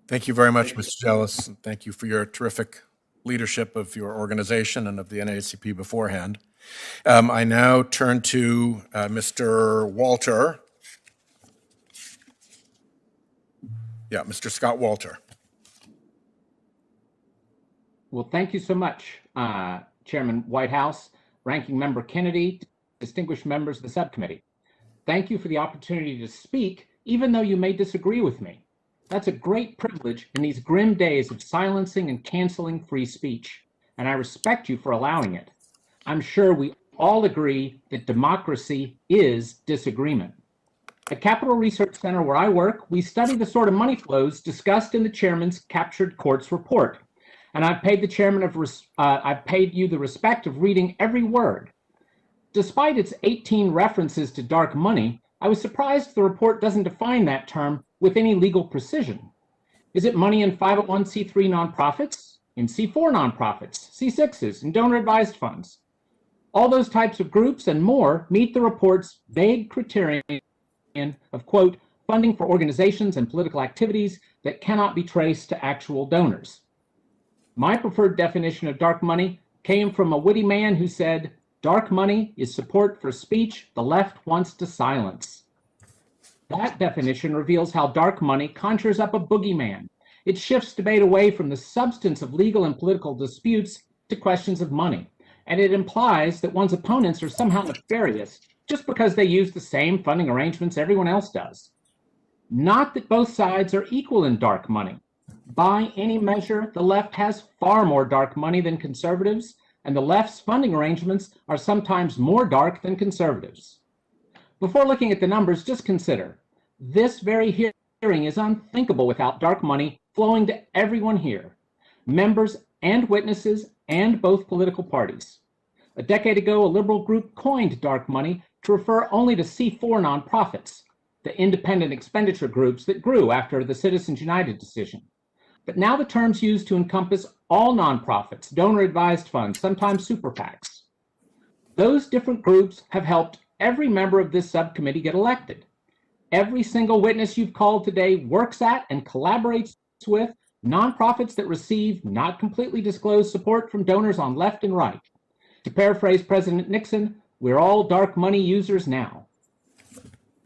Thank you very much, Mr. Jealous, and thank you for your terrific leadership of your organization and of the NAACP beforehand. I now turn to Mr. Walter. Yeah, Mr. Scott Walter. Well, thank you so much, Chairman Whitehouse, Ranking Member Kennedy, distinguished members of the subcommittee. Thank you for the opportunity to speak, even though you may disagree with me. That's a great privilege in these grim days of silencing and canceling free speech, and I respect you for allowing it. I'm sure we all agree that democracy is disagreement. At Capital Research Center, where I work, we study the sort of money flows discussed in the chairman's captured courts report. And I've paid you the respect of reading every word. Despite its 18 references to dark money, I was surprised the report doesn't define that term with any legal precision. Is it money in 501c3 nonprofits, in C4 nonprofits, C6s, and donor-advised funds? All those types of groups and more meet the report's vague criterion of, quote, funding for organizations and political activities that cannot be traced to actual donors. My preferred definition of dark money came from a witty man who said, dark money is support for speech the left wants to silence. That definition reveals how dark money conjures up a boogeyman. It shifts debate away from the substance of legal and political disputes to questions of money. And it implies that one's opponents are somehow nefarious just because they use the same funding arrangements everyone else does. Not that both sides are equal in dark money. By any measure, the left has far more dark money than conservatives, and the left's funding arrangements are sometimes more dark than conservatives. Before looking at the numbers, just consider, this very hearing is unthinkable without dark money flowing to everyone here, members and witnesses and both political parties. A decade ago, a liberal group coined dark money to refer only to C4 nonprofits, the independent expenditure groups that grew after the Citizens United decision. But now the term's used to encompass all nonprofits, donor-advised funds, sometimes super PACs. Those different groups have helped every member of this subcommittee get elected. Every single witness you've called today works at and collaborates with nonprofits that receive not completely disclosed support from donors on left and right. To paraphrase President Nixon, we're all dark money users now.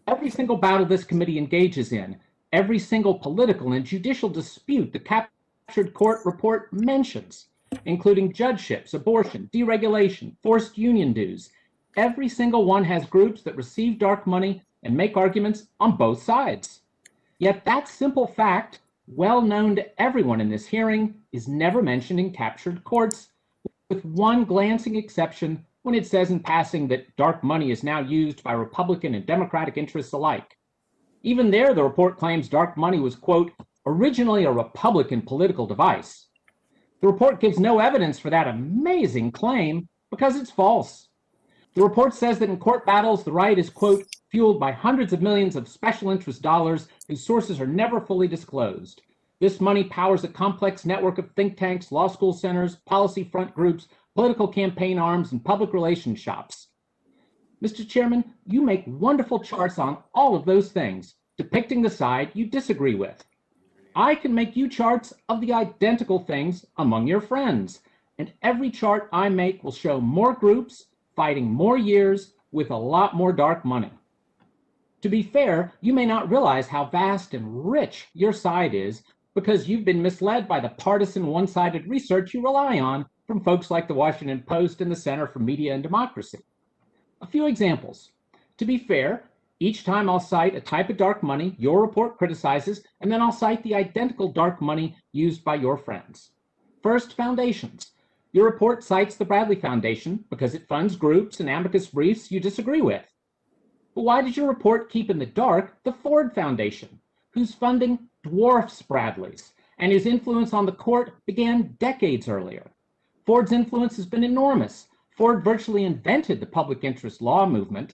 Every single battle this committee engages in, every single political and judicial dispute the captured court report mentions, including judgeships, abortion, deregulation, forced union dues, every single one has groups that receive dark money and make arguments on both sides. Yet that simple fact, well known to everyone in this hearing, is never mentioned in captured courts, with one glancing exception when it says in passing that dark money is now used by Republican and Democratic interests alike. Even there, the report claims dark money was, quote, originally a Republican political device. The report gives no evidence for that amazing claim because it's false. The report says that in court battles, the right is, quote, fueled by hundreds of millions of special interest dollars whose sources are never fully disclosed. This money powers a complex network of think tanks, law school centers, policy front groups, political campaign arms, and public relations shops. Mr. Chairman, you make wonderful charts on all of those things, depicting the side you disagree with. I can make you charts of the identical things among your friends, and every chart I make will show more groups fighting more years with a lot more dark money. To be fair, you may not realize how vast and rich your side is because you've been misled by the partisan one-sided research you rely on from folks like the Washington Post and the Center for Media and Democracy. A few examples. To be fair, each time I'll cite a type of dark money your report criticizes, and then I'll cite the identical dark money used by your friends. First, foundations. Your report cites the Bradley Foundation because it funds groups and amicus briefs you disagree with. But why did your report keep in the dark the Ford Foundation, whose funding dwarfs Bradley's and whose influence on the court began decades earlier? Ford's influence has been enormous. Ford virtually invented the public interest law movement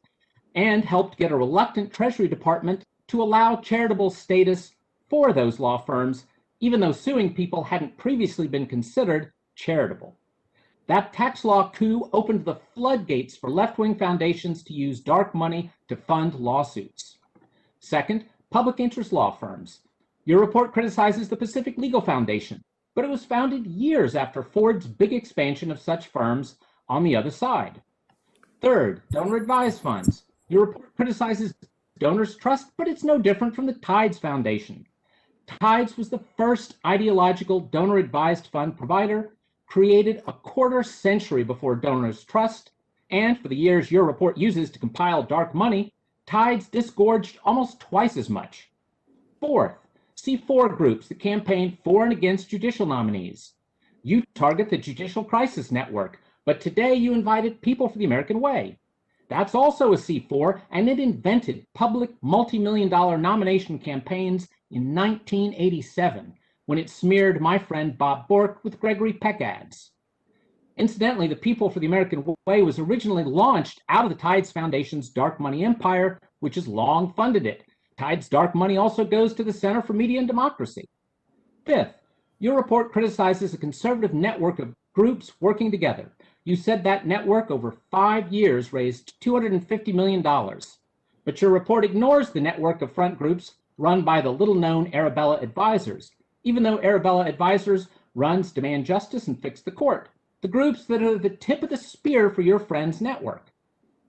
and helped get a reluctant Treasury Department to allow charitable status for those law firms, even though suing people hadn't previously been considered charitable. That tax law coup opened the floodgates for left-wing foundations to use dark money to fund lawsuits. Second, public interest law firms. Your report criticizes the Pacific Legal Foundation, but it was founded years after Ford's big expansion of such firms on the other side. Third, donor advised funds. Your report criticizes Donors Trust, but it's no different from the Tides Foundation. Tides was the first ideological donor advised fund provider, created a quarter century before Donors Trust, and for the years your report uses to compile dark money, Tides disgorged almost twice as much. Fourth, C4 groups that campaign for and against judicial nominees. You target the Judicial Crisis Network, but today you invited People for the American Way. That's also a C4, and it invented public multi-million-dollar nomination campaigns in 1987, when it smeared my friend Bob Bork with Gregory Peck ads. Incidentally, the People for the American Way was originally launched out of the Tides Foundation's dark money empire, which has long funded it. Tides dark money also goes to the Center for Media and Democracy. Fifth, your report criticizes a conservative network of groups working together. You said that network over 5 years raised $250 million. But your report ignores the network of front groups run by the little-known Arabella Advisors, even though Arabella Advisors runs Demand Justice and Fix the Court, the groups that are the tip of the spear for your friend's network.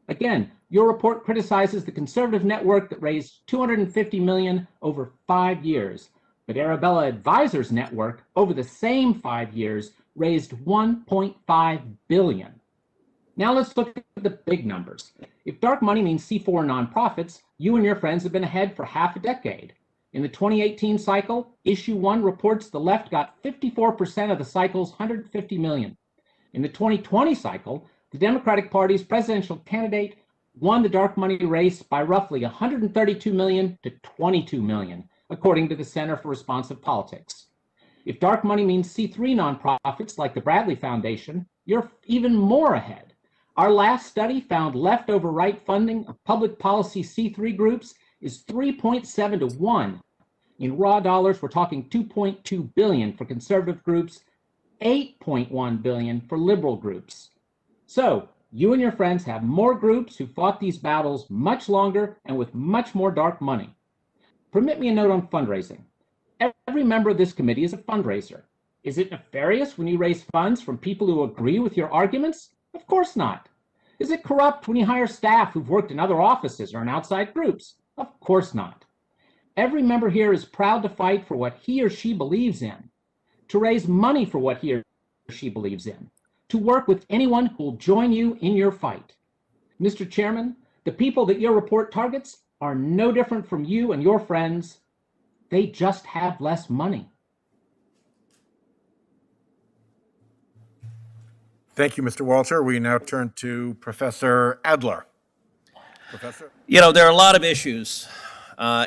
Again, your report criticizes the conservative network that raised $250 million over 5 years, but Arabella Advisors network over the same 5 years raised $1.5 billion. Now let's look at the big numbers. If dark money means C4 nonprofits, you and your friends have been ahead for half a decade. In the 2018 cycle, Issue 1 reports the left got 54% of the cycle's $150 million. In the 2020 cycle, the Democratic Party's presidential candidate won the dark money race by roughly $132 million to $22 million, according to the Center for Responsive Politics. If dark money means C3 nonprofits like the Bradley Foundation, you're even more ahead. Our last study found leftover right funding of public policy C3 groups is 3.7 to 1. In raw dollars, we're talking $2.2 billion for conservative groups, $8.1 billion for liberal groups. So you and your friends have more groups who fought these battles much longer and with much more dark money. Permit me a note on fundraising. Every member of this committee is a fundraiser. Is it nefarious when you raise funds from people who agree with your arguments? Of course not. Is it corrupt when you hire staff who've worked in other offices or in outside groups? Of course not. Every member here is proud to fight for what he or she believes in, to raise money for what he or she believes in, to work with anyone who will join you in your fight. Mr. Chairman, the people that your report targets are no different from you and your friends. They just have less money. Thank you, Mr. Walter. We now turn to Professor Adler. Professor? You know, there are a lot of issues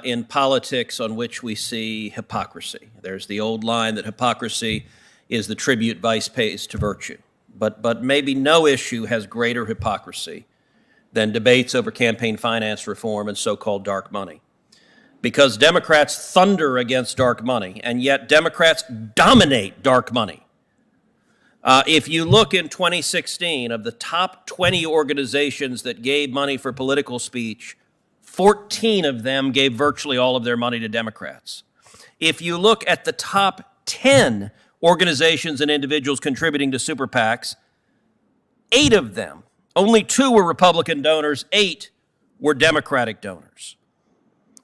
in politics on which we see hypocrisy. There's the old line that hypocrisy is the tribute vice pays to virtue. But maybe no issue has greater hypocrisy than debates over campaign finance reform and so-called dark money. Because Democrats thunder against dark money, and yet Democrats dominate dark money. If you look in 2016, of the top 20 organizations that gave money for political speech, 14 of them gave virtually all of their money to Democrats. If you look at the top 10 organizations and individuals contributing to super PACs, 8 of them, only 2 were Republican donors, 8 were Democratic donors.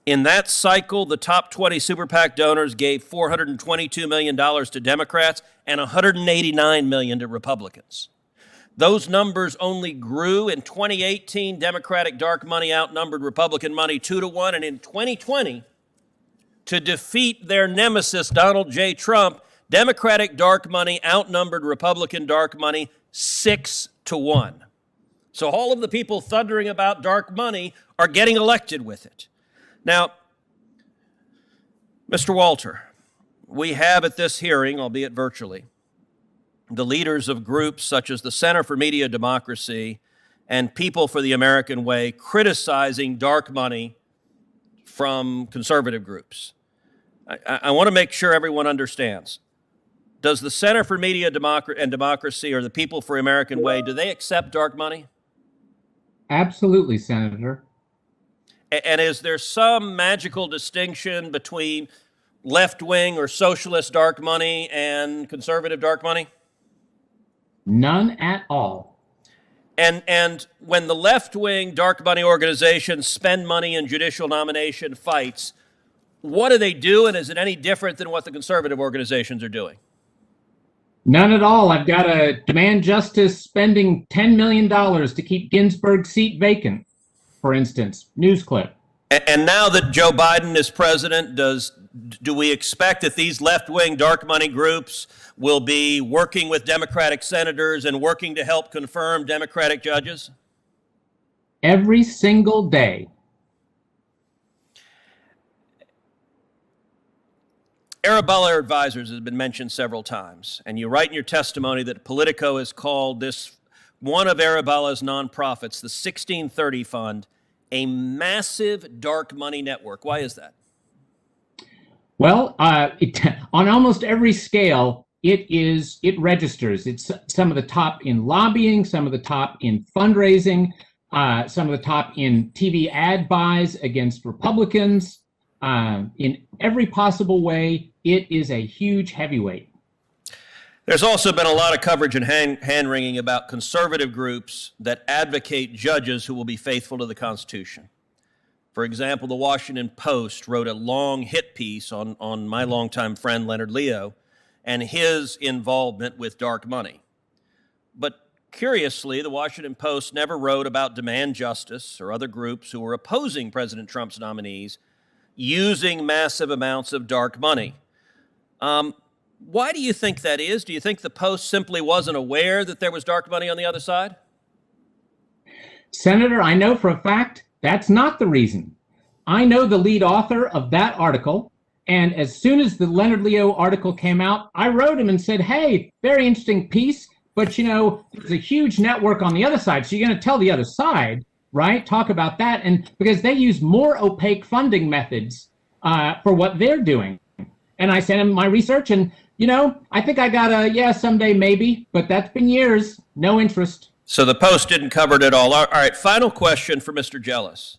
In that cycle, the top 20 super PAC donors gave $422 million to Democrats and $189 million to Republicans. Those numbers only grew. In 2018, Democratic dark money outnumbered Republican money 2 to 1, and in 2020, to defeat their nemesis, Donald J. Trump, Democratic dark money outnumbered Republican dark money 6 to 1. So all of the people thundering about dark money are getting elected with it. Now, Mr. Walter, we have at this hearing, albeit virtually, the leaders of groups such as the Center for Media Democracy and People for the American Way criticizing dark money from conservative groups. I want to make sure everyone understands. Does the Center for Media and Democracy or the People for the American Way, do they accept dark money? Absolutely, Senator. And is there some magical distinction between left-wing or socialist dark money and conservative dark money? None at all. And when the left-wing dark money organizations spend money in judicial nomination fights, what do they do, and is it any different than what the conservative organizations are doing? None at all. I've got a demand justice spending $10 million to keep Ginsburg's seat vacant, for instance. News clip. And now that Joe Biden is president, do we expect that these left-wing dark money groups will be working with Democratic senators and working to help confirm Democratic judges? Every single day. Arabella Advisors has been mentioned several times, and you write in your testimony that Politico has called this one of Arabella's nonprofits, the 1630 Fund, a massive dark money network. Why is that? Well, on almost every scale, it registers. It's some of the top in lobbying, some of the top in fundraising, some of the top in TV ad buys against Republicans. In every possible way, it is a huge heavyweight. There's also been a lot of coverage and hand-wringing about conservative groups that advocate judges who will be faithful to the Constitution. For example, the Washington Post wrote a long hit piece on my longtime friend Leonard Leo and his involvement with dark money. But curiously, the Washington Post never wrote about Demand Justice or other groups who were opposing President Trump's nominees using massive amounts of dark money. Why do you think that is? Do you think the Post simply wasn't aware that there was dark money on the other side? Senator, I know for a fact that's not the reason. I know the lead author of that article, and as soon as the Leonard Leo article came out, I wrote him and said, hey, very interesting piece, but there's a huge network on the other side, so you're going to tell the other side, right? Talk about that, and because they use more opaque funding methods for what they're doing. And I sent him my research, and I think I got a yeah, someday maybe, but that's been years, no interest. So the Post didn't cover it at all. All right, final question for Mr. Jealous.